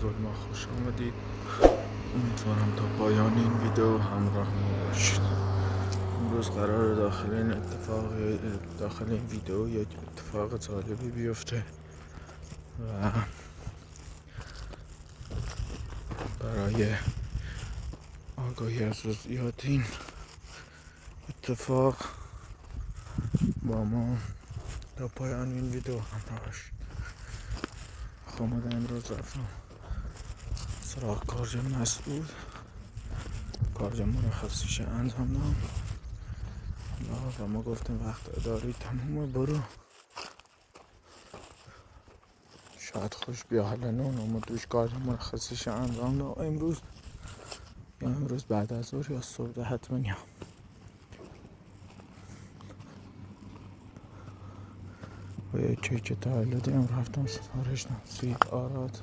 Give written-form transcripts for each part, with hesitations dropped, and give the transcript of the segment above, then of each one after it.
ظلما خوش آمدید. امیدوارم تا پایان این ویدیو همراه ما باشید. امروز قرار داخل این ویدیو یک اتفاق جالبی بیفته و برای آگاهی از جزئیات این اتفاق با ما تا پایان این ویدیو همراه باشید. خب امروز رفتم سراغ کارج مسعود، کارج مرخصیش انجام دادم و ما گفتیم وقت اداری تمومه، برو شاید خوش بیا حالا نه ما دوش کارج مرخصیش انجام دادم امروز بعد از ظهر یا صبح حتما و یه کیک تولدی هم رفتم سفارش دادم. سویت آراد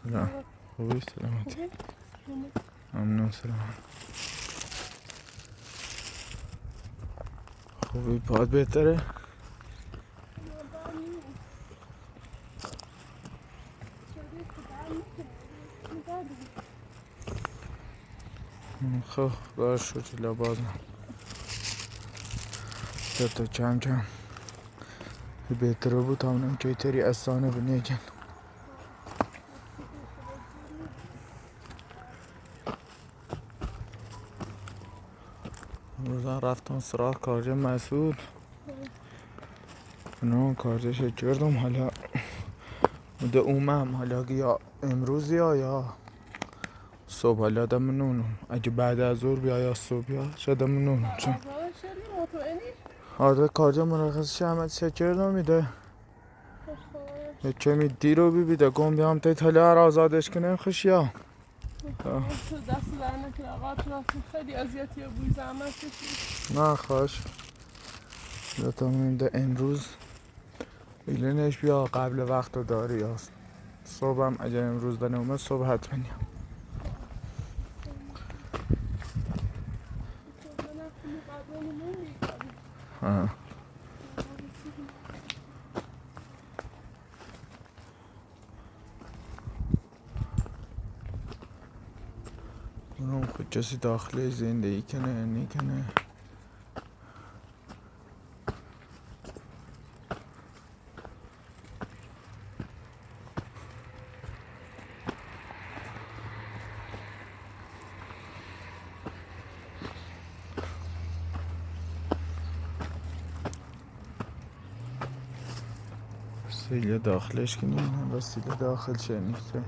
سلام. خوبی؟ سلامتی؟ ممنون. سلامت. خوبی؟ پاهات بهتره؟ خب باش شد لبازم تا کم کم بهتره بود همونم که تری اسانه بنیگن. روزان رفتم سراغ کارج مسعود، اونو کارجش کردم. حالا بوده اومم حالا یا امروز یا صبح، حالا دم نونم اگه بعد از ظهر بیا یا صبح بیا شدم نونم چون آره کارج مرخصیش احمد کردم میده کمی دیر رو بیده گم بیام تا ایتالیا را آزادش کنه خوشیا دست در نکنه آقا ترافیک خیلی اذیتیه، بوی زحمت کشید. نه خوش لطفا میده امروز ایلنش بیا قبل وقت رو داری یا صبحم اگه امروز دنه اومد صبح حتما اونم خود کسی داخلی زندگی کنه نیکنه. وسیله داخلش کنی نه وسیله داخل شنیسته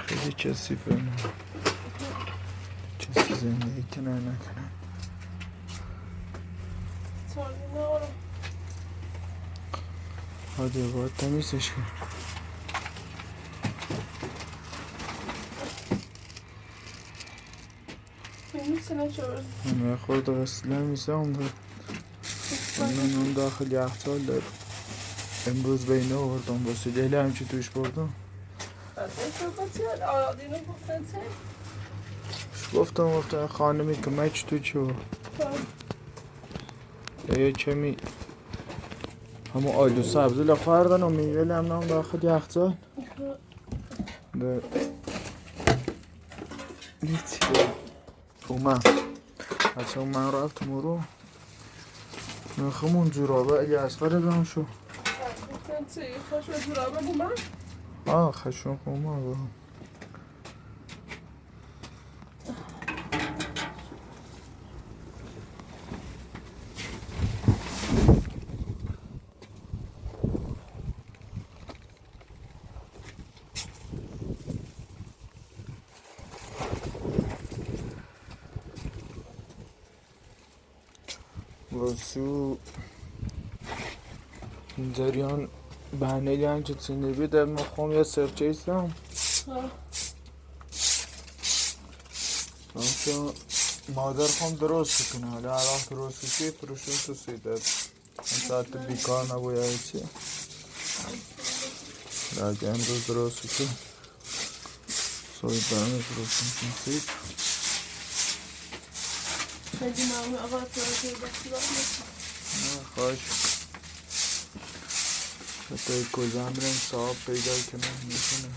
خیلی کثیفه نه کسی زندگی کنه نکنه. هاده باید تمیزش کن. همه خورد وسیله میسه هم دار اون داخل یخچال دار امروز بینه آوردم وسیله همچی توش بردم گفتم خانمی که مچ تو چو یه کمی همون آلو سبز لخوردن و میوه هم داخل یخچال نیتی اومد بچه من رفت مرو نخمون جورابه اگه اسفر دارم شو خشم جورابه بومن؟ خشم بومن واسو این جریان بهنه‌لی هم که چینی بیده مخوام یه سرچه ایستم چون مادر خواهم درست کنه حالا الان درست که پروشون تو سیده این ساعت بیکار نباید چی راجع امروز درست که سوید برامه پروشون سید خیلی ممنون آقا تو نه خواهش حتی کجا هم بریم صاحب پیدا کنه میتونه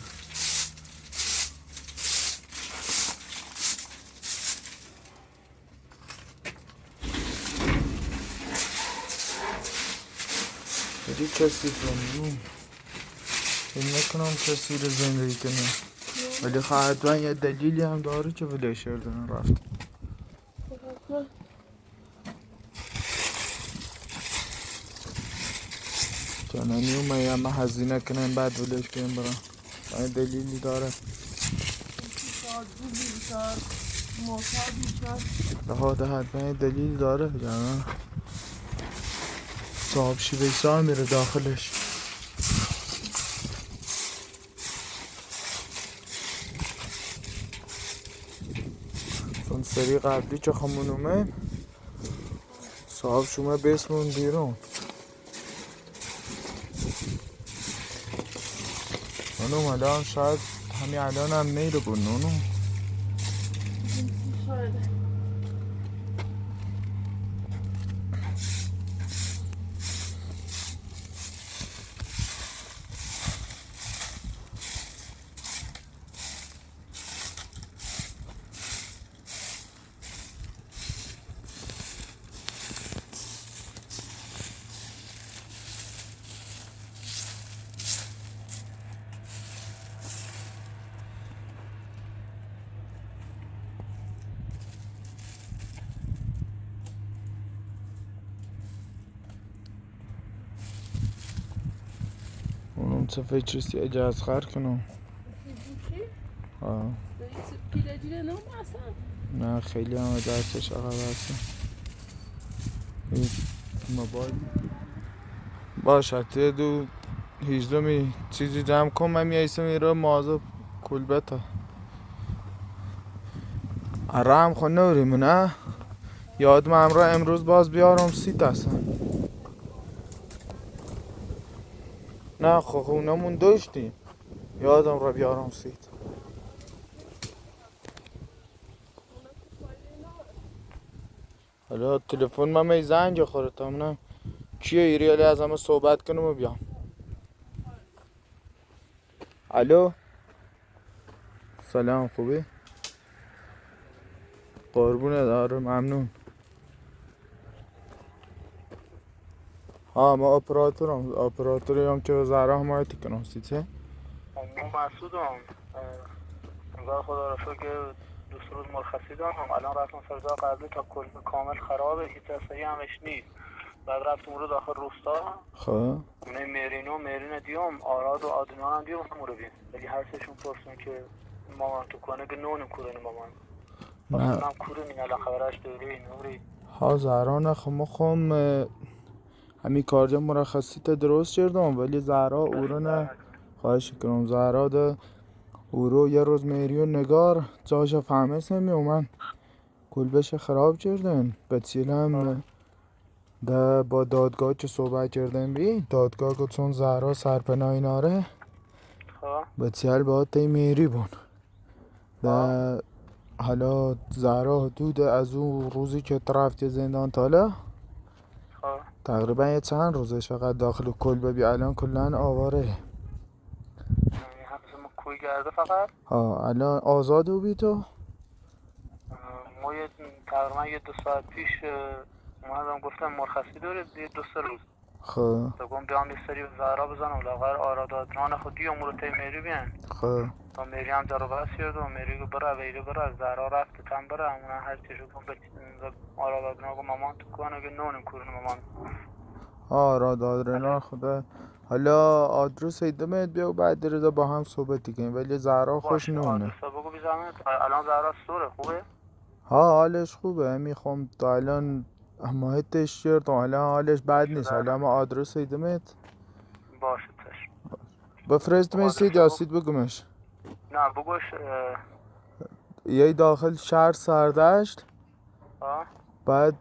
خیلی کسی کنیم این نکنم کسی رو زندگی کنه ولی حتما یه دلیلی هم داره که ولشر دارن رفت کنانی اومه یه همه هزینه کنیم بعد ولش کنیم برن یه دلیلی داره لحاظه حتما یه دلیل داره جانا صاحب شیویسار میره داخلش اون سری قبلی که خمون اومه صاحب شما بسمون بیرون اونو الان شاید همین الان هم میره بون اونو اونم چه فکرستی اجاز خر کنم نه خیلی هم درسش عقب هستم این موبایل باشه دو 18 چیزی جمع کن من میایستم ایره مازه کلبتا رم خود نوریم نه یادم امرا امروز باز بیارم سیت هستم نه خونمون داشتیم یادم را بیارم سیت حالا تلفن من می زنگ خوره تا منم کیه ایری علی از همه صحبت کنم و بیام الو سلام خوبی؟ قربونه داره ممنون ها ما اپراتوری هم که به زهرا حمایتی کنم سیچه؟ من مسعودم انگار خدا رو شکر که دوست روز مرخصی دارم الان رفتم فردا قبلی تا کل کامل خرابه هیچ اصلی همش نیست بعد رفتم رو داخل روستا خب اونه مرین دیوم آراد و آدنان هم دیوم همون رو بین ولی هر سهشون پرسون که مامان تو کنه که نونم کورنی مامان نه هم کورنی الان خبرش دوری نوری ها زهرا نخم مخم همین کارجا مرخصی تا درست کردم ولی زهرا او رو نه خواهش کنم زهرا ده او رو یه روز میری و نگار جاشا فهمه سمی و من کلبش خراب کردن بچیلم ده با دادگاه که صحبت کردن بی دادگاه که چون زهرا سرپناهی ناره بچیل باید تای میری بون ده حالا زهرا حدود از اون روزی که رفتی زندان تاله تقریبا یه چند روزش فقط داخل کلبه بی الان کلن آواره کوی گرده فقط الان آزاد و بی تو ما تقریبا یه 2 ساعت پیش اومدم گفتم مرخصی داره یه 2-3 روز خب تا گم بیام یه سری زهرا بزنم لاغر آرادادران خودی امور تای میری بیان خب تا میری هم جارو بس کرد و میری گو برا ویری برا زهرا رفت تن برا همون هر چیزو گم به آرادادران گو مامان تو کنه که نونم کورن مامان آرادادران خدا حالا آدرس ایدمت بیا و بعد رضا با هم صحبت کنیم ولی زهرا خوش نونه آدرسا بگو بیزنم الان زهرا سوره خوبه ها حالش خوبه میخوام تا الان ماهتش کرد الان حالش بد نیست حالا ما آدرس ایدمت باشه چشم بفرست میسید یا سید بگمش نه بگوش یه داخل شهر سردشت، بعد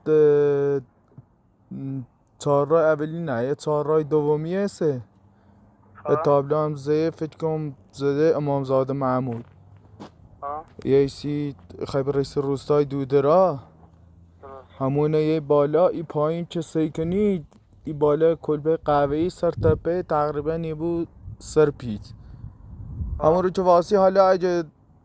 چهارراه اولی نه، یه چهارراه دومیه سه به تابلو هم زده، فکر کنم زده امامزاده محمود. یه سی خیبر رئیس روستای دودرا همونه. یه بالا ای پایین که سیکنی ای بالا کلبه قهوه‌ای سر تپه تقریبا یه بود سر پیت همون رو که واسی. حالا اگه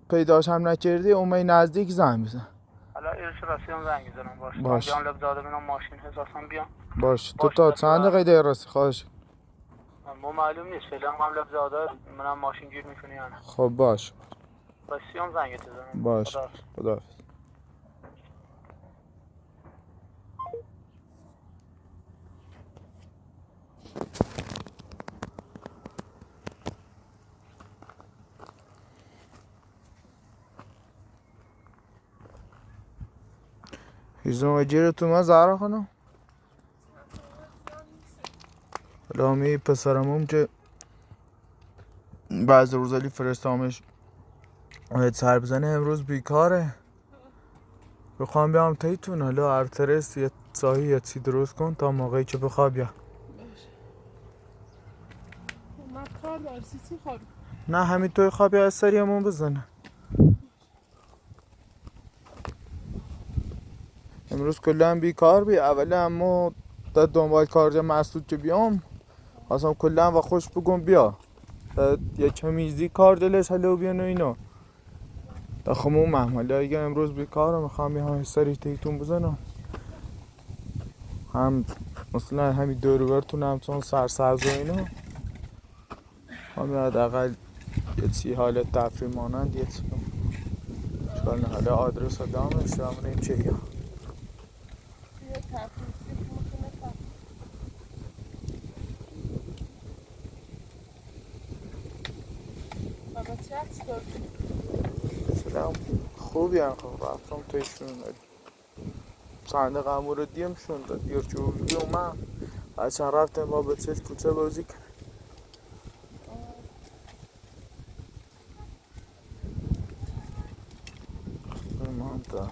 پیداش هم نکردی اومه نزدیک زنگ بزن. حالا ایرش راستی هم زنگ میزنم. باش بیان لبزاده بینم ماشین حساسم بیام. باش تو تا چند دقیقه دیر راستی خواهش. ما معلوم نیست فعلا هم لبزاده منم ماشین گیر میکنی یا نه. خب باش راستی هم زنگت بزنم. باش خداحافظ. هیزم گیره تو من زهرا خانم رامی پسرمون که بعض روزالی فرستامش سر بزنه امروز بیکاره، بخوام بیام تایتون. حالا ارترس یه ساهی یه چی درست کن تا موقعی که بخواه بیا. من کار دارم سی خواب. نه همین توی خواب یا سری همون بزنه. امروز کلا بیکار بی. اولی اما تا دنبال کار مسعود که بیام اصلا کلا و خوش بگم بیا یه کمیزی کار دلش حلو بیان و اینا تا خموم محمله. اگه امروز بیکارم میخوام یه سری تیتون بزنم، هم مثلا همین دوروبرتون هم چون سرسبز و اینا هم حداقل یه چی حالت تفریح مانند یه چی چکار نه. حالا آدرس رو دامش همونه چه یا سلام خوبی هم. خب رفتم تایشون صندق همون رو دیم شون داد یه چوبی اومم اصلا رفتم با بچهش کوچه بازی کنم. مانتا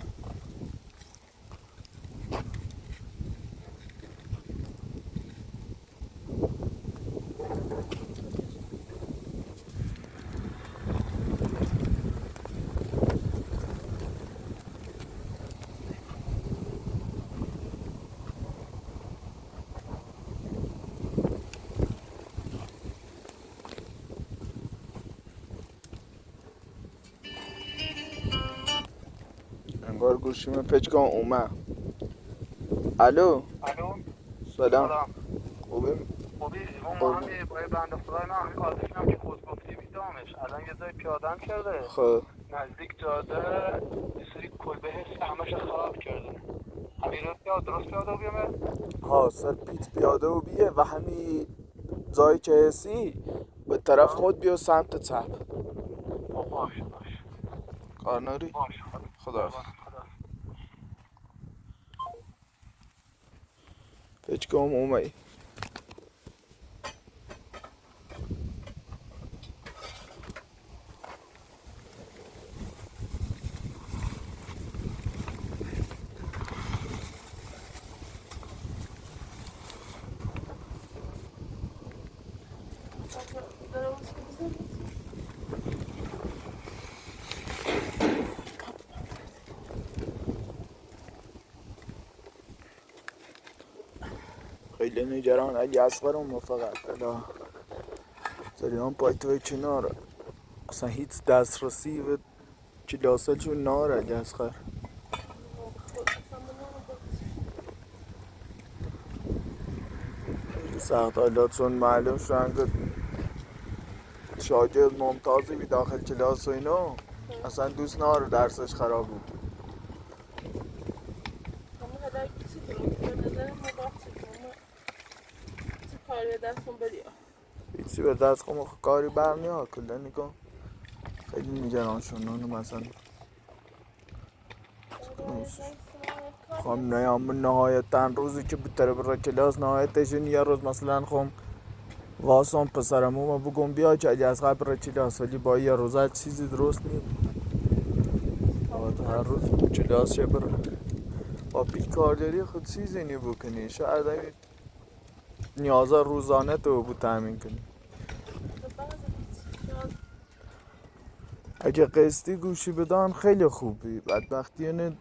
انگار گوشیم پچکان اومد. الو سلام خوبی؟ اون ما همی باید بنده خدای من همین آدرسیم که خود گفتی بیدامش الان یه جای پیادم کرده. خب نزدیک جاده یه سری کلبه همش خراب کرده. همین رو بیا درست پیاده و بیامه؟ ها سر پیت پیاده و بیه و همین جایی که هستی به طرف خود بیا سمت چپ. باش کار ناری؟ باش خدا پچکام اومد. خیلی نگران علی اصغرم فقط الا سریان پای توی کنار اصلا هیچ دسترسی و کلاسه چون نار علی اصغر خیلی سخت. حالا چون معلوم شدن شاگرد ممتازی بی داخل کلاس و اینو اصلا دوست نار درسش خراب بود. هیچی به دست خود کاری برمیاد کلا نگاه خیلی نگران شدن مثلا خواهم نیام نهایتا روزی که بتره برای کلاس نهایتشون یه روز مثلا خواهم واسم پسرمو بگم بیا که علی اصغر برای کلاس ولی با یه روزه چیزی درست نیم. باید هر روز جلاس شه بره با بیکارداری خود چیزی بکنی شاید اگه نیازا روزانه تو بود تامین کنی اگه قسطی گوشی بدن خیلی خوبی بدبختی اینه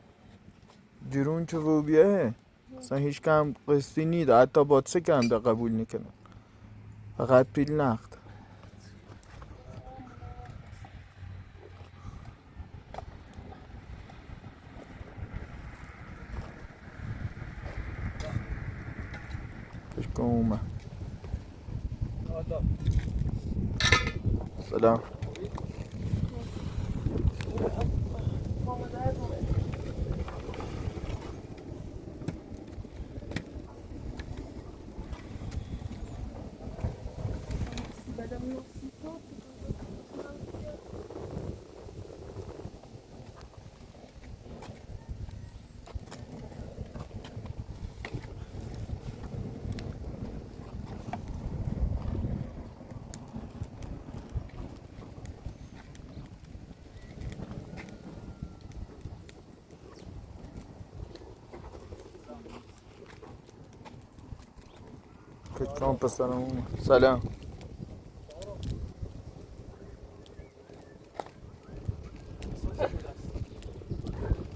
درون که رو بیه اصلا هیچ کم قسطی نیده حتی با 3 کم ده قبول نکنه فقط پیل نقد فکر اومد سلام فکر کنم پسرم اومد سلام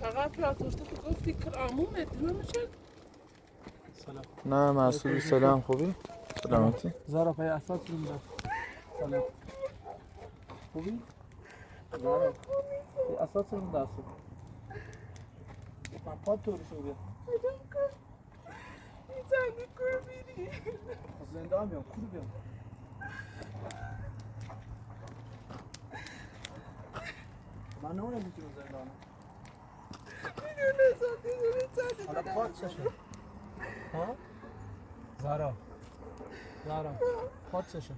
فقط پراتورتا که گفتی کرامومه درو میشه سلام نه مسئول سلام خوبی؟ سلامتی؟ زارا پای اساس رو میدم سلام خوبی؟ زارا پای اساس رو میدم من پاد طوری شو بیا میزنی کور بیری زنده هم بیام کور بیام من نمونه میتونم زنده هم حالا پاد چشه ها؟ زارا زارا پاد چشه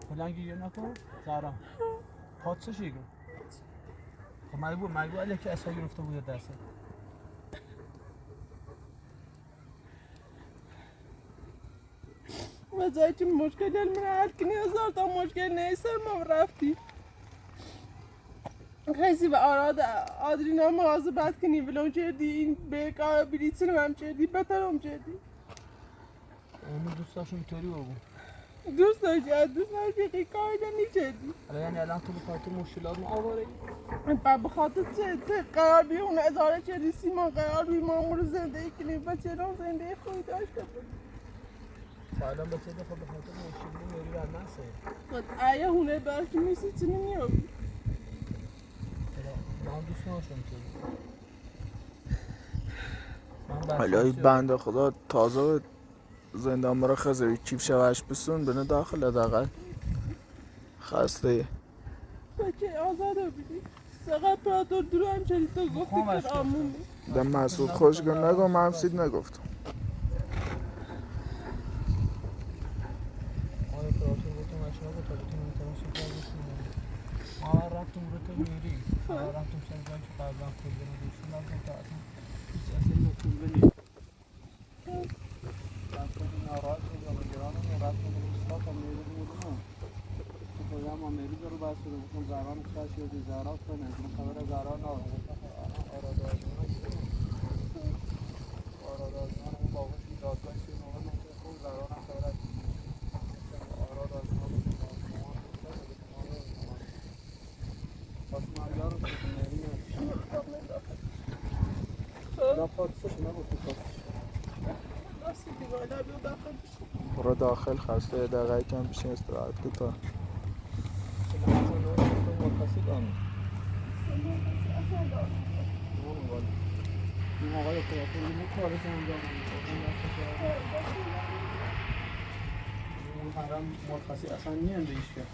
بلنگی یه نکن زارا پاد چشه ایگو خب مگو علیه که اصلا گرفته بود دسته وزای چی مشکل دل من حل کنی 1000 تا مشکل نیستم ما رفتی کسی به آراد آدرینا مواظبت کنی ولو چردی این بیکار بلیتسن هم چردی بتر هم چردی اونو دوست داشتم اینطوری بگو دوست داشتی کار نمی چردی حالا یعنی الان تو بخاطر مشکلات ما آواره به خاطر چه قرار بی اون 1000 چردی سیمان قرار بی مامور زندگی کنی بچه رام زندگی خوبی داشته بود الان بچه ده خب بخاطر مشکلی میری بر نسه خود ایه هونه برکی میسی چی نمیابی من دوست ناشم تو حالا این بنده خدا تازه زندان برا خزوی چیف شوش بسون بینه داخل دقل خسته بچه آزاده بیدی سقط پراتور درو هم چلی تو گفتی که آمونی ده مسعود خوشگل نگو من هم سید نگفتم آیا پراتور بودم اشنا بود تا بتونم تماشا کنم ما رفتم رو تو میری رفتم سر جایی که قبلا خود برم دوشون رفتم تا اصلا هیچ اصلا مطلوبه نیست رفتم ناراحت بودم و گرانم و رفتم به روستا تا میری بودم تو خودم هم میری رو بس رو بودم زران خواهد شدی زران کنه من خبر زران آراد آزمان آراد آزمان اون باقش این دادگاه سی نوه نمته خوب زران هم خبرت آراد آزمان پس مریار رو کنیم نریم نه پادسش نگفتی پادسش راستی دیوالا بیو داخل برو داخل خسته دقیقه کم بشین استراحت کن تا چون اصلا نوشت مرخصی دارم این آقای پراتور این کارش انجام اون حرم مرخصی اصلا نیم به ایش کرد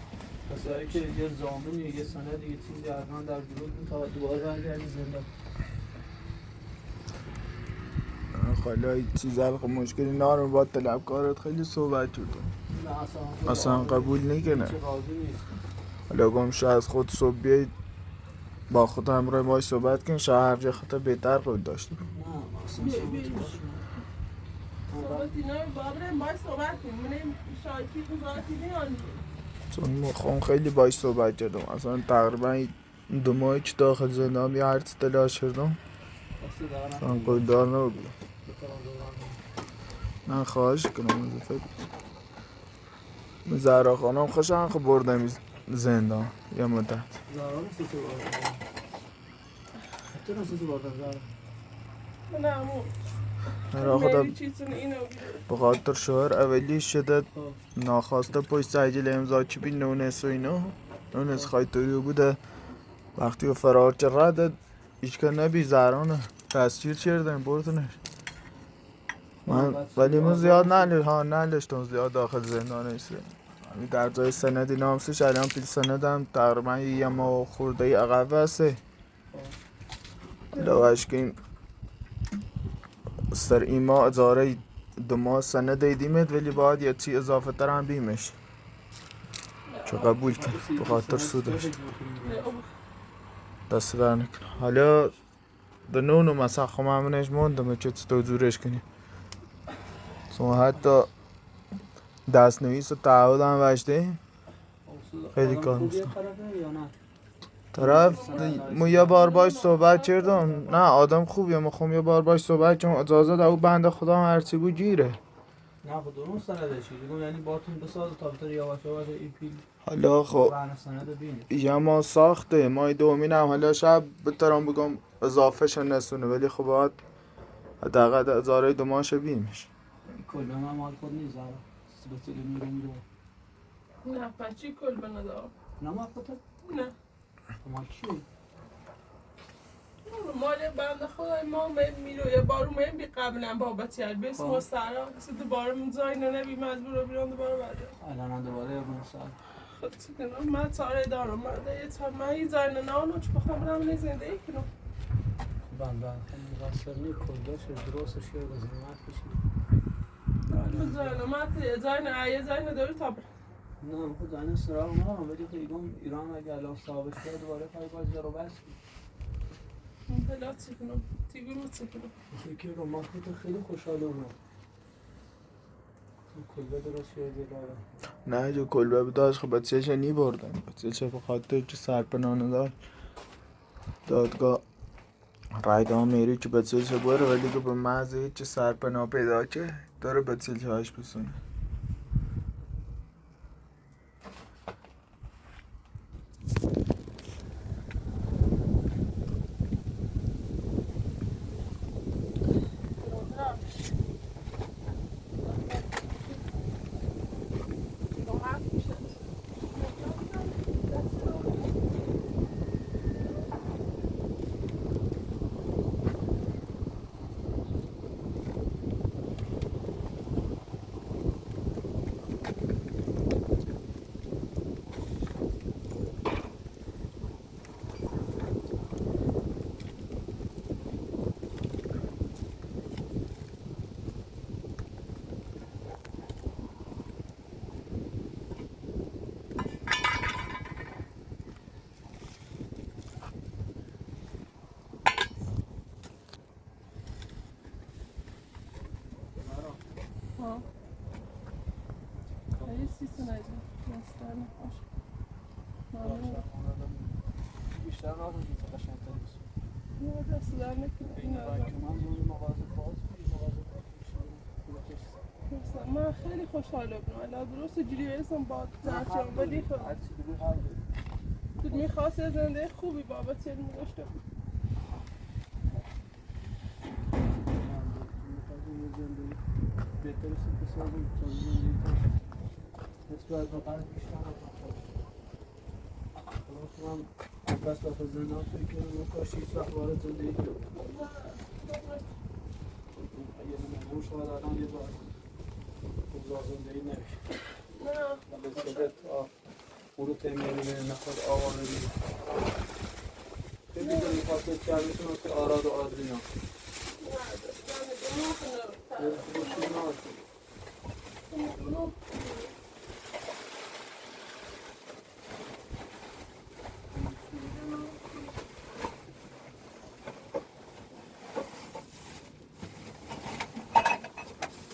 بسیاری که یه زامن یه سند یه چیزی ارمان در جلود تا دوباره برگردی زنده حالا این چیز حلق مشکلی نارم با طلبکارت خیلی صحبت کردم اصلا قبول نکنه حالا گم از خود صبح بیایید با خود همراه باش صحبت کن شاید هر جا خطا بهتر خود داشته صحبت اینا بابره باید صحبت کنیم من شاکی بزارتی نیانی چون مخوام خیلی باش صحبت کردم اصلا تقریبا 2 ماهی که داخل زندان یه هرچی تلاش کردم دست در اصلا نکنید. قلدار نبود. بهتر از دوران من خواهش کنم از فکر زهرا خانم خوشم خب بردم زندان یه مدت زهرا نیستی تو بردن تو نیستی تو بردن زهرا نه امو زهرا خدا میری چیزون اینو به خاطر شوهر اولی شده ناخواسته پشت سجل امضا چی بی نونس و اینو نونس خایتوریو بوده وقتی فرار کرده هیچ که نبی زهرانه دستگیر کردن بردنش من ولی من زیاد نلشتم زیاد داخل زندان نیست در جای سندی نامسش الان پیل سندم تقریبا یه ماه خورده ای عقب هسته لوش که سر این ماه ازاره 2 ماه سند دیدیمت ولی باید یه چی اضافه تر هم بیمش چه قبول کرد به خاطر سودش دست بر نکن حالا در نونو مسخ خم همونش موندم که تو جورش کنیم چون حتی دست نویس و تعهد هم وشته خیلی کار میستم طرف ما یه بار باش صحبت کردم نه آدم خوبیه ما یه بار باش صحبت کردم اجازه ده او بنده خدا هم هرچی بود گیره نه خود اون سنده چی دیگه یعنی باتون بساز تا بتر یواش یواش ای پیل حالا خب رهن سنده بینید یه ما ساخته ما دومین هم حالا شب بترم بگم اضافه شن نسونه ولی خب باید حداقل ازاره 2 ماهش بیمش کل من مال خود نیست زهرا بسیار میره میره نه بچی کل بندارم نه ما خودت نه ما چی مال بنده خدای ما میرو یه بارو میم بی قبلا بابت یاد بیس مستعرم کسی دوباره من زای نبی مجبور رو بیرون دوباره برده الان دوباره یه سال خود کنم من تاره دارم مرده یه تار من یه زای نانو چه بخوام برم نه زنده ای کنم بنده خیلی مقصر نی کلش درستش کرد از این وقت کشید زای نداری تا برم نه خود زنه سراغ ندارم ولی خیلی ایران اگه الان صاحبش کرد دوباره خیلی باز رو بس من پلات چی کنم تیگو رو چی کنم فکر رو ما خود خیلی خوشحاله بودم کلبه درست شده داره نه جو کلبه بداشت خب بچهش نی بردن بچهش به خاطر که سرپنانه داشت دادگاه رایده هم میری که بچهش بره ولی که به محض هیچ سرپناه پیدا که داره بچهش هاش بسونه خیلی سیسه نجم مستر نخوش ممنون بیشتر راه رو دیگه قشنگ‌تر بسید نه دست در نکنه این من زمین مغازه باز من خیلی خوشحاله بودم الان درست جوری برسم با زرچم ولی خب تو میخواست زنده خوبی بابت علم داشته بود بهتر است که سازم تا زندگی نسبت به قرض بیشتر من بس با زندان فکر کنم کاش هیچ وقت وارد زندگی کنم یه نمون شاید الان یه بار بزار زندگی نمیشه و به صدت برو تمیلی نخواد آقا نمیده خیلی داری خواستت کردشون که آراد و آدریان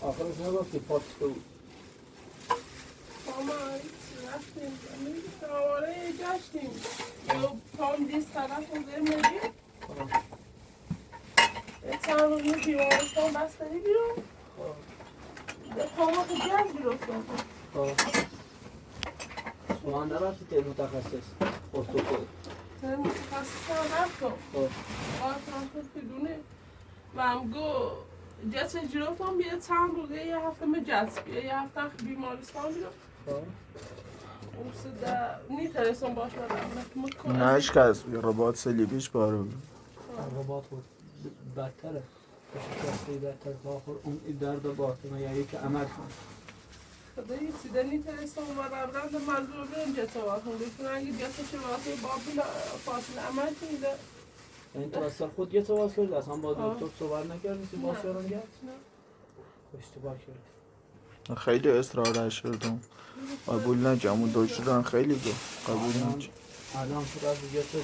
آخرش نگفتی پاس بود پاما رفتیم سواره گشتیم یا پام دیست طرف بوده میدیم چند روز می بیمارستان بستری بیرون پاما که گز گرفتم شما نرفتی که متخصص ارتوپد متخصص هم رفتم آرتم خود که دونه و هم گو جسش گرفتم بیه چند روز یه هفته می جس بیه یه هفته بیمارستان بیرون نیترسم باش برم نشکست رباط صلیبیش باره بود رباط بود بدتره شکسته بدتر آخر اون درد باطنه یعنی که عمل کن خدایی سیده نیترسم و برم به منظور برم جسا واسم بکنن اگه جسا چه واسه بابل فاصله عمل کنیده این تو اصلا خود یه تواس کرد اصلا با دکتر صحبت نکردی سی باز کردن گرد؟ نه اشتباه کرد خیلی اصرار شدم قبول نجم اون دکتران خیلی قبول نجم الان تو رفت یه تو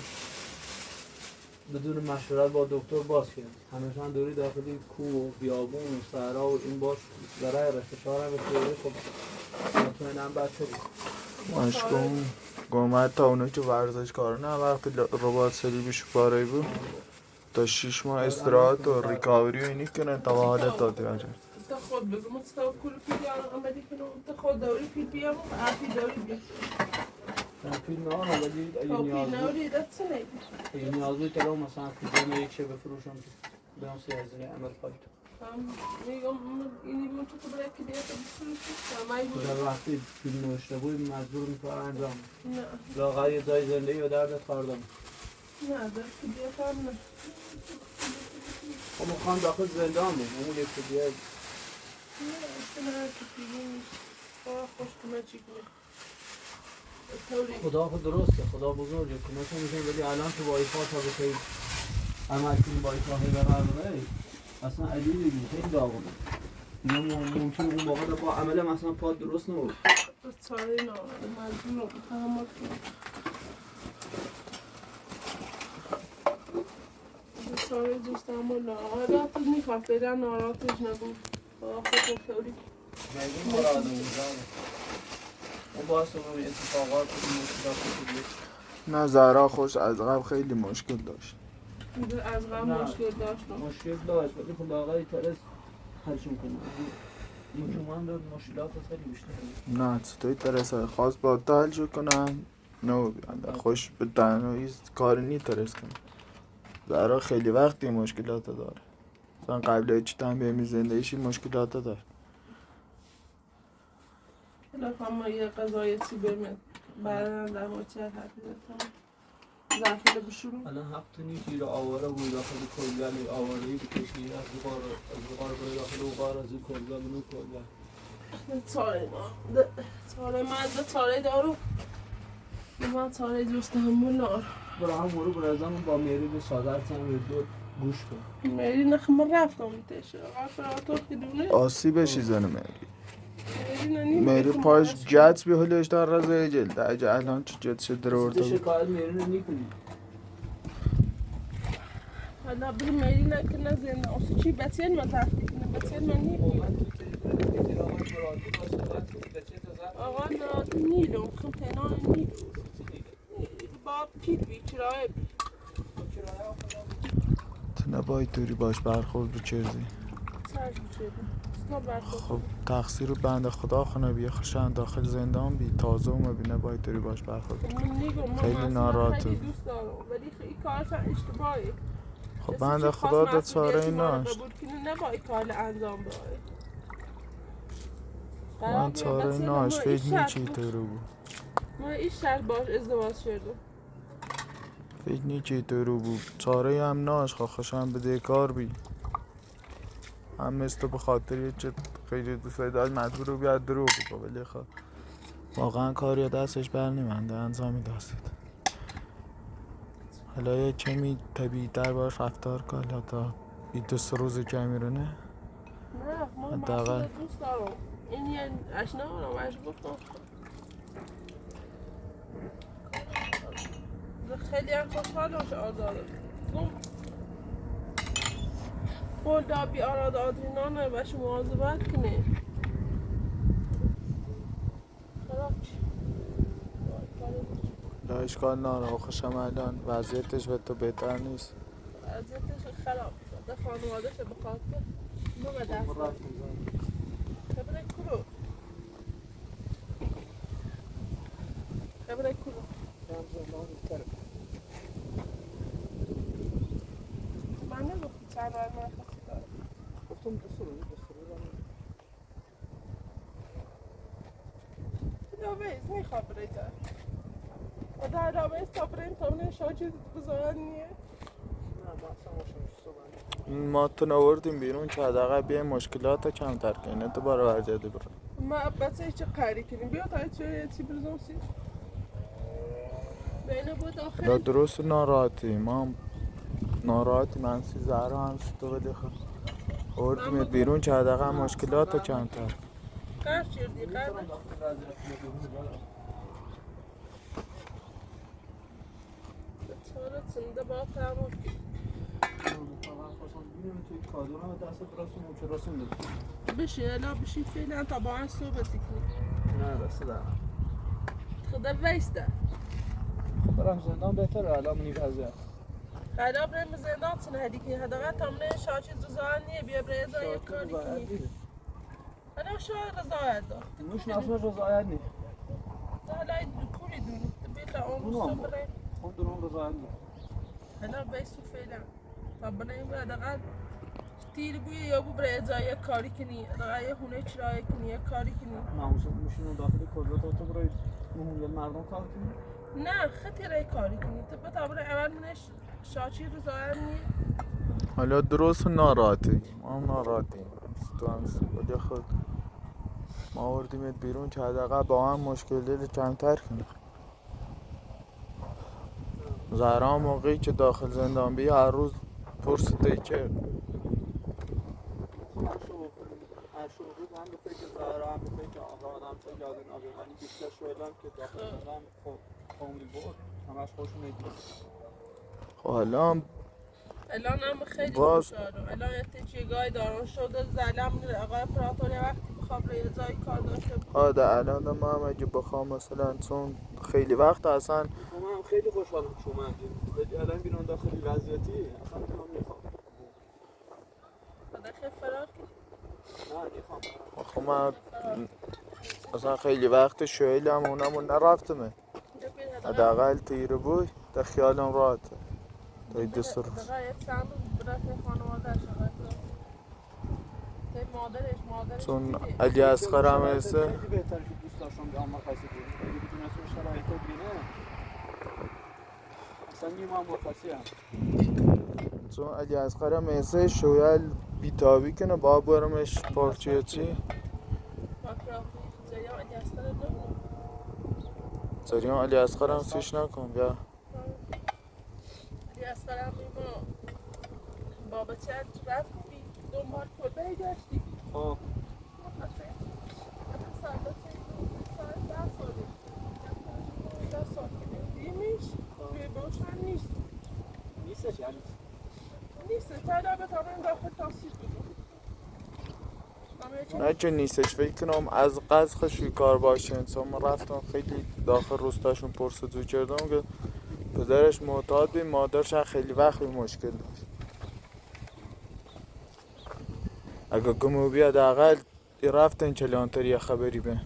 بدون مشورت با دکتر باز کرد همیشان دوری داخلی کوه و بیابون و صحرا و این باش برای رفتشار هم بسیاری خب مطمئنم بچه بود مشکوم گومت تا اونو که ورزش کارنه وقتی رباط صلیبیش باره بود تا 6 ماه استراحت و ریکاوری و اینی کنه تا حالت داده اجر تا خود بگم مستوى كل فيديو عملي كانوا تاخذ دوري في البيئة وفي دوري بيئة فیلم ها ولی اگه أو في نیاز بود نوري ده سنة اگه نیاز بود تلو مثلا فیلم یک شب بفروشم که به اون سیازنه عمل خواهید میگم اینی بود تو برای که دیگه تو ما تو در وقتی فیلم نوشته بود مجبور میکنه انجام نه لاغر یه جای زندگی یا دردت خواردم نه در که دیگه کار نه خب میخوام داخل زندان بود اون یک که دیگه نه اصلا که دیگه نیست خوش کمه چی کنه خدا خود درسته خدا بزرگه کمک میکنه ولی الان تو با ایفا تا به خیلی عمل کنی با ایفا هی برقراره اصلا عجیبی بود خیلی داغونه ممکن اون موقع با عمل مثلا پا درست نبود بس چاره نامده مجبور رو تحمل کنم بس چاره جز تحمل نامده حالا میخواه فعلا ناراحتش نبود خود طوری میگم مراد بود اون باعث رو به اتفاقات و مشکلات بود نه زهرا خوش از قبل خیلی مشکل داشت از غم مشکل داشتم مشکل داشت ولی خب آقای ترس حلشون کنه مجموعاً داد مشکلات خیلی بیشتر نه چطوری ترسای خاص با تحل کنم نه بیانده خوش به تنهایی کاری نی ترس کنم زهرا خیلی وقتی مشکلات داره مثلا قبل هیچ تنبیه زندگیشی مشکلات داره لطفا یه قضایی چی برمید بعدا در موچه حرفی دارم زرفیل بشورم الان هفته نیکی رو آواره بود داخل کلگل آوارهی بکشی از غار باید داخل و غار از این کلگل بنو کلگل چاره من چاره دارم من چاره جست همون نار برای هم برو برازم با میری به سادر تن به دو گوش کن میری نخ من رفتم تشه آفراتور که دونه آسیبشی زنه میری پاش جت بی حلش در رزه جلد اجا الان چه جت شد در ورده بود شکایت میری رو نیکنی حالا بر میری نکنه زنده اصلا چی بچین من تفکیک کنه بچین من نیم آقا نراد نیلم خم تنان نیلم با پیت بی چرای بی تو نباید دوری باش برخورد بچرزی سرش بچرده خب تقصیر بنده خدا خونه بیا خوشن داخل زندان بی تازه اومه بی نباید دوری باش برخورد خیلی ناراحته خیلی دوست دارم ولی خیلی کارش اشتباهی خب بنده خدا داد چاره این ناشت نباید کار انجام بده من چاره این ناشت فکر نیچی تو رو بود من این شرط باش ازدواج شدم فکر نیچی تو رو بود چاره هم ناش خوشن بده کار بی هم مثل به خاطر یه چه خیلی دوست داشت مجبور رو بیاد درو بگو ولی خب واقعا کاری دستش بر نمیمنده انجامی دستید حالا یه کمی طبیعی در باش رفتار کن تا بی دست روز که میرونه نه من مسئول دوست دارم این یه اشنا رو مشغول گفتم خیلی هم خوشحال باشه آزاده قول دا بی آراد آدرینانه باشه مواظبت کنه خدا اشکال نداره. آخشم الان وضعیتش به تو بهتر نیست. وضعیتش خراب شده. خانوادهش به خاطر ما به دست خبره کرو خبره کرو من نگفتی چند رای مرخصی داره. گفتم دستور داویز میخواب بریده و در داویز تا بریم تا اونه شاجی بزارن نیه. ما تو نوردیم بیرون که حداقل بیایم مشکلات کمتر کنیم تو بار ورجده برو. ما بچه چه قری کنیم بیا تا چی برزم سی بینه بود لا داخل درست ناراحتی ما هم ناراحتی. من سی زهرا هم تو بده خود آوردیمت بیرون که حداقل مشکلات کمتر. قر چیردی قر چاره چنده با تمام بشی الا بشی فعلا تا با این صحبتی کنی. نه بس ده خدا ویسته برم زندان بهتره الان منی وضعیت حالا بریم زندان چنه هدی کنی حداقل تا منه شاچی رضایت نیه بیا برای ازا یک کاری کنی. حالا شاید رضایت دار نوش نفسه رضایت نی حالا پولی دونی بیتا اون روستا بریم اون درون رضایت نی حالا بیسو فعلا تا بریم حداقل تیر بوی یا بو برای ازا یک کاری کنی حداقل یه هونه چرایی کنی یک کاری کنی. ناموسا میشینم داخل کلبه تو برای مهمون مردم کار کنی؟ نه خیلی رای کاری کنی تو بتا برای اول منش شاچی رضایت نیه. حالا درست ناراحتی ما هم ناراحتیم تو هم ولی خود ما آوردیمت بیرون که حداقل با هم مشکل دل کمتر کنیم. زهرا موقعی که داخل زندان بی هر روز پرسیده کرد هر شو روز هم به فکر زهرا هم به فکر آقا هم فکر یاد نابی ولی بیشتر شویدم که داخل زندان خاملی بود همش خوشون نگید. خب حالا هم الان هم خیلی باز خوشحالم. الان یه تیچیگای دارم شده زلم میره آقای پراتوری وقتی بخواب روی جای کار داشته آده الان ما هم اگه بخوام مثلا چون خیلی وقت اصلا من هم خیلی خوشحالم که شما ولی الان بیرون داخلی وضعیتی اصلا میخوام میخوام خدا خیلی فرار کنی. نه میخوام خب من اصلا خیلی وقت شویلم اونمون نرفتمه حداقل تیره بود در خیالم راحته تا این دست رو دقیقا یه چند روز برای خانوادهش مادرش چون دیگه علی اصغر هم هسته خیلی بهتر که دوست داشتم که اما خاصی بود اگه بتونستم شرایط بینه اصلا نیمه هم مرخصی هم چون علی اصغر هم هسته شویل بیتابی کنه با برمش پارچه چی زریان علی اصغر هم سیش نکن بیا علی اصغر هم ما بابا چند رفت بی دنبال کلبه گشتی خب نیستش یعنی نیست تا دا بتابریم داخل تاثیر بگم نه که نیستش فکر کنم از قزخ شویکار باشه انسان ما رفتم خیلی داخل روستاشون پرسجو کردم که پدرش معتاد بیم مادرش خیلی وقت مشکل داشت اگه گمو بیاد اقل رفتن کلانتر یه خبری به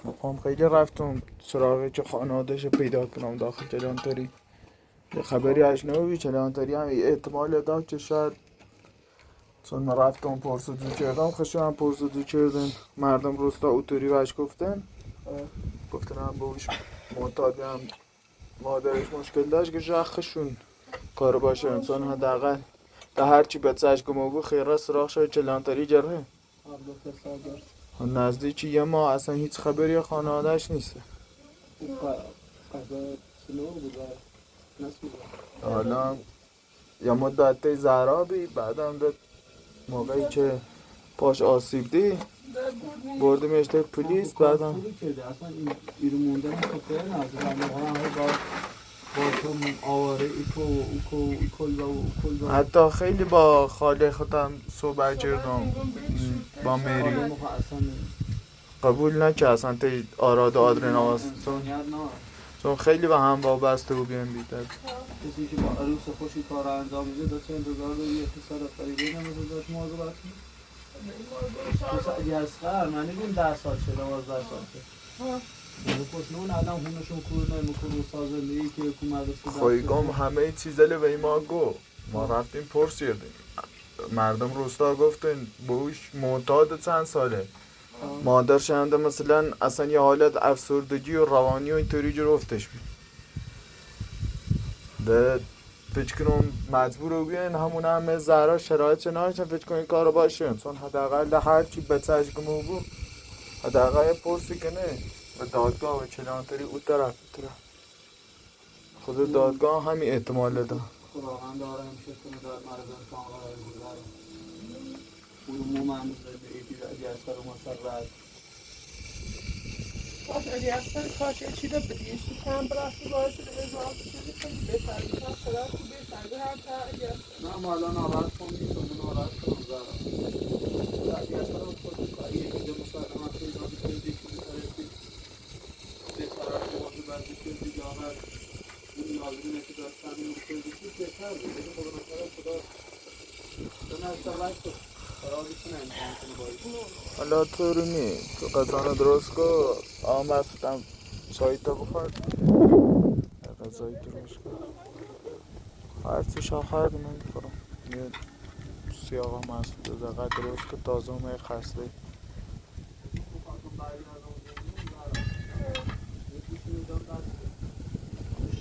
مقام خیلی رفتم سراغی که خانوادهش پیدا کنم داخل کلانتری یه خبری اشنوی کلانتری هم احتمال داد که شاید چون من رفتم پرسجو کردم خشو هم پرسجو کردن مردم روستا اوتوری بهش گفتن هم بهش معتادی هم مادرش مشکل داشت که جخشون کار باشه انسان حداقل تا هرچی بچهش گمو بود خیره سراغ شد کلانتری جره نزدیکی یه ما اصلا هیچ خبری خانوادهش نیست حالا یا مدت زهرا بی بعدم داد موقعی که پاش آسیب دی بردیمش تا پلیس بعدم اصلا این بیرون موندن خطره نزد با تو آواره ایکل حتی خیلی با خاله خودم صحبت کردم با میری قبول نکرد اصلا تی آراد و آدرین چون خیلی به هم وابسته و بیان بیتر کسی که با عروس خوشی کار انجام میده داشته انتظار داری یه پسر قریبه نمیده داشت مواظبت کنی پسر یسقر من نگیم 10 سال شده 12 سال شده خوشنون آدم هونشون کور نمیکنه سازندهی که حکومت خویگم همه چیزله به ما گو ما رفتیم پرسیدیم مردم روستا گفتن بوش معتاد چند ساله مادرش هم مثلا اصلا یه حالت افسردگی و روانی و اینطوری گرفتش بید ده فکر کنم مجبور رو بیان همون همه زهرا شرایط چنانشن فکر کنم این کار رو باشیم چون حداقل هر چی به چشمو بود حداقل پرسی کنه و دادگاه و چنانطوری او طرف خود دادگاه همین احتمال ده خداوند داره همیشه کنه دار مردم شان قرار بگذاره اون مهموز به ایدی اصلا رو مسرد کاش اصلا کاش چی رو بدیش تو کم براستی باید شده ازاد شده خیلی بهتر میکنم صدا تو بهتر به هر تا نه ما الان آراد کنیم سمون آراد کنم زارا اصلا رو خود کاری که مسلمان خیلی نازی کردی که میترسی بهتر از موضوع بردی کردی جامعه این نازمینه که داشتن این کردی که بهتر بود لیکن خدا نکره خدا دونه از سرعت تو فرازی کنه امتحان کنه باید حالا طوری نی تو قضانه درست کن آمد فتم چایتا بخورد غذایی درست کن هرچی شاخر نمیخورم یه سیاق مسعود دقیق درست کن تازه همه خسته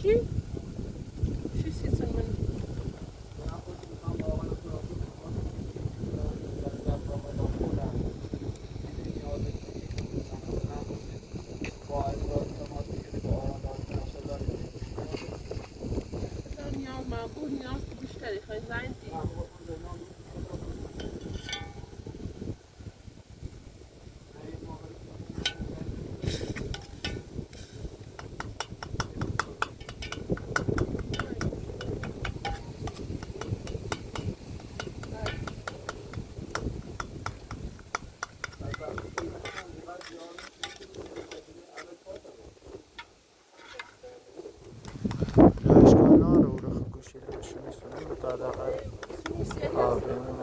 چی؟ چی سیزن من؟ نیاز معقول نیاز بیشتری خواهی زنی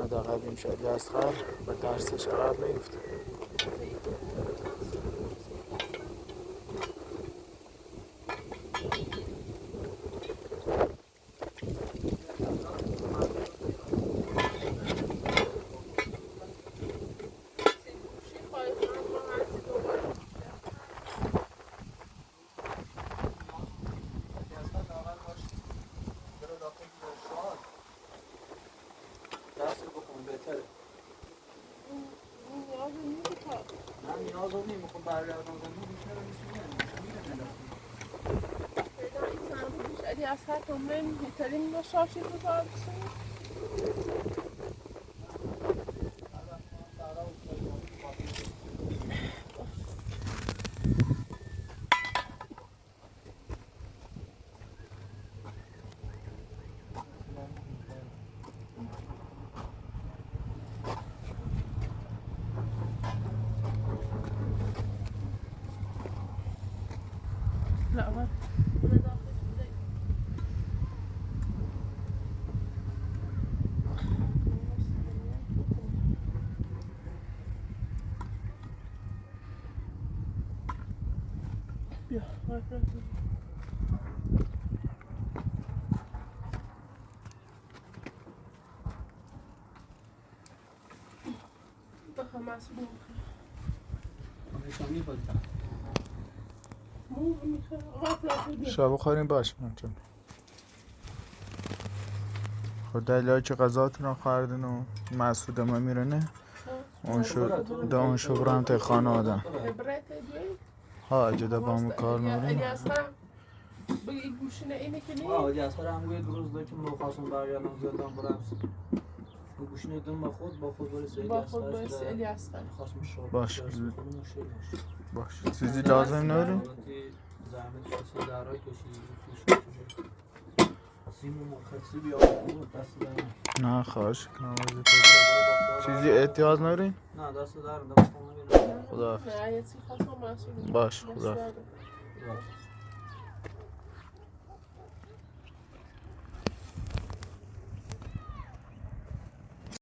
حداقل امشب یسخر و درسش عقب میفته حتی من میتونیم با شاشی بزار بسیم لا ما بیا بخواه مسئول شب بخوریم باش منتون خود دلیل که غذاتون رو خوردن و مسعود ما میرنه اون شو برم تا خانه آدم ها جدا با همون کار میرن بگی گوشینه اینه که نیست آه اصلا هم گوید روز داری که مخواستم برگردم زیادم برم گوشینه دون با خود برسی الی اصلا خواستم شروع باش باش چیزی لازم نداریم زحمت خواستم درهای کشی سیمون مرخصی بیا دست در نه خواهش کنم چیزی احتیاج ندارین؟ نه دست در دست خدا نه یه چی خواستم مسئول باش خدا دست در.